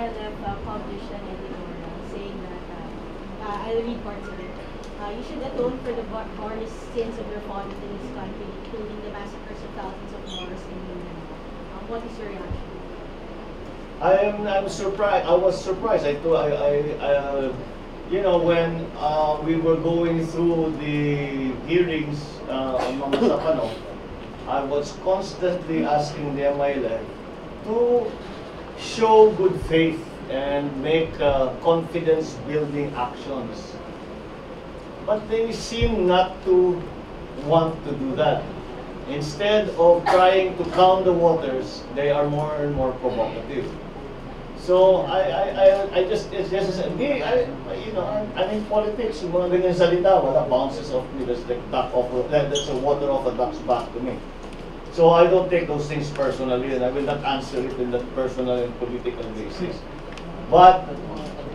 MILF published an editorial saying that, I'll read parts of it. You should atone for the varnish sins of your fathers in this country, including the massacres of thousands of Moros in Mindanao. What is your reaction? I'm surprised. I was surprised. You know, when we were going through the hearings on Mama Sapano, I was constantly asking the MILF to show good faith and make confidence-building actions. But they seem not to want to do that. Instead of trying to calm the waters, they are more and more provocative. So it's just me. You know, I'm in politics. Yung mga ganyan salita, wala bounces off me. That's a water off a duck's back to me. So I don't take those things personally, and I will not answer it in that personal and political basis. But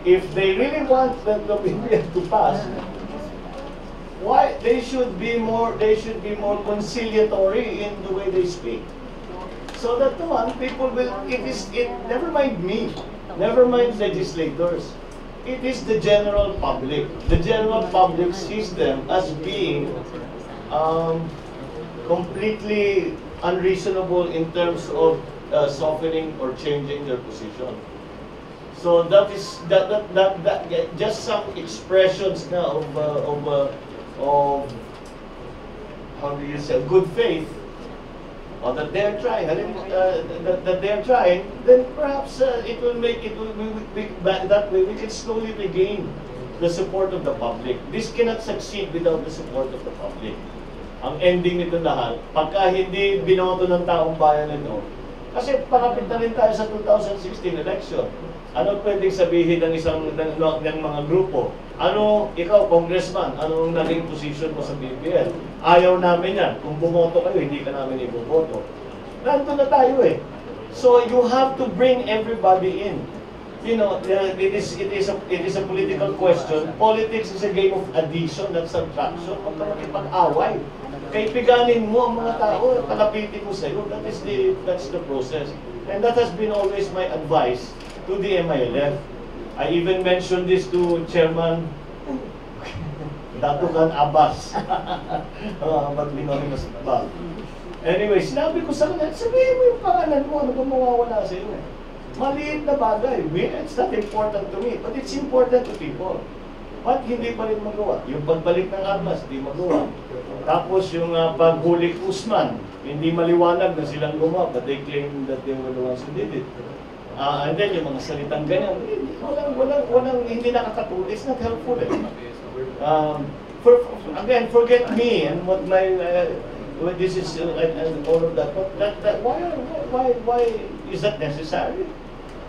if they really want the BBM to pass, why they should be more conciliatory in the way they speak. So that one, people will, never mind me, never mind legislators. It is the general public. The general public sees them as being completely unreasonable in terms of softening or changing their position. So that is just some expressions now of how do you say, good faith, or that they're trying, then perhaps that way we can slowly regain the support of the public. This cannot succeed without the support of the public. Ang ending nito lahat, pagka hindi binoto ng taong bayan nito, kasi pakapit na rin tayo sa 2016 election. Ano pwedeng sabihin ng ng mga grupo? Ano, ikaw, congressman, anong naging position mo sa BBM? Ayaw namin yan. Kung bumoto kayo, hindi ka namin iboboto. Nandun na tayo eh. So you have to bring everybody in. You know, it is a political question. Politics is a game of addition, not subtraction. Huwag ka makipag-away. Kaibiganin mo ang mga tao, palapitin mo sa'yo. That's the process. And that has been always my advice to the MILF. I even mentioned this to Chairman Datugan Abbas. Mag-anonymous ba? Anyway, sinabi ko sa kanya, sabihin mo yung pangalan mo, ano ba mawawala sa iyo? Maliit na bagay. It's not important to me, but it's important to people. Ba't hindi pa rin magawa? Yung pagbalik ng armas, hindi magawa. Tapos yung paghuli Usman, hindi maliwanag na silang gumawa, but they claim that they were the ones who did it. And then yung mga salitang ganyan, walang hindi nakakatulong. It's not helpful. Again, forget me and what my this is and all of that. But why is that necessary?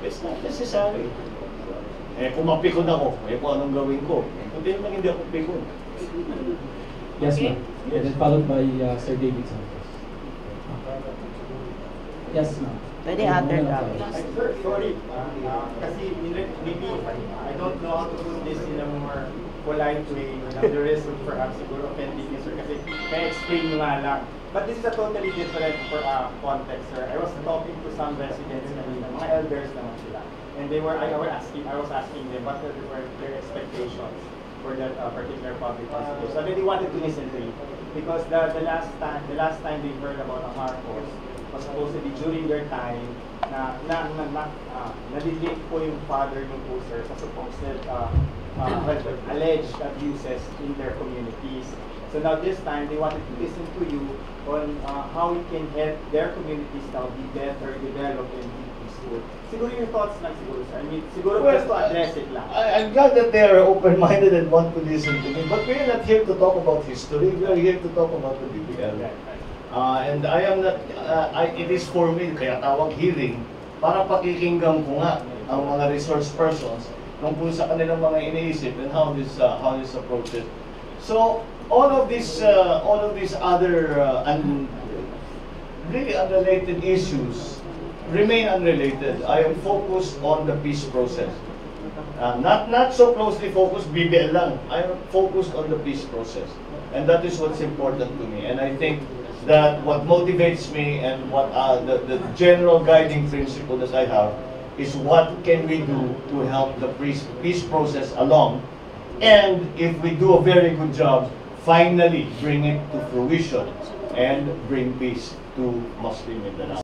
It's not necessary. Kung mapikon ako, kung anong gawin ko? Hindi naman hindi ako pikon. Yes, ma'am. Yeah, then followed by Sir David Santos. Yes, ma'am. Pwede other topic. Sir, sorry. Kasi maybe I don't know how to put this in a more polite way. The risk of perhaps siguro offending you, sir. Kasi may explain nyo nga lang. But this is a totally different context, sir. I was talking to some residents kanina, mga elders naman sila. And I was asking them what were their expectations for that particular public hospital. So they wanted to listen to you. Because the last time they heard about a Marcos was supposedly during their time nadidig po yung father ng po, sir, sa supposed alleged abuses in their communities. So now this time, they wanted to listen to you on how you can help their communities now be better, develop, and be peaceful. Siguro your thoughts lang siguro, sir. I mean, siguro just to address it lang. I'm glad that they are open-minded and want to listen to me. But we are not here to talk about history. We are here to talk about the BBM. And I am not, it is for me, kaya tawag hearing, para pakikinggan ko nga ang mga resource persons tungkol sa kanilang mga iniisip and how this approaches. So all of these other really unrelated issues remain unrelated. I am focused on the peace process. Not so closely focused, BBL lang. I am focused on the peace process. And that is what's important to me. And I think that what motivates me and what the general guiding principle that I have is what can we do to help the peace process along, and if we do a very good job, finally bring it to fruition and bring peace to Muslim Mindanao.